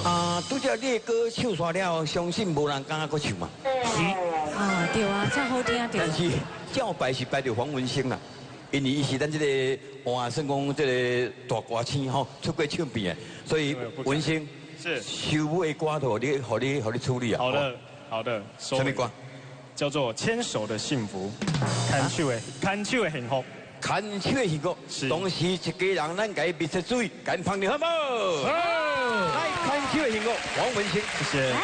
啊，拄则你的歌唱煞了，相信无人敢搁唱嘛。是。啊，对啊，真好听对。但是照排是排着黄文兴啦，因为伊是咱这个哇，算讲这个大歌星吼，出过唱片的，所以文兴是收尾的歌头，你处理啊。好的，好的。什么歌？叫做《牵手的幸福》，牵手的幸福。牵手的幸福，同时一家人咱家密切注意，赶放你好不好？好，来牵手的幸福，黄文兴，谢谢。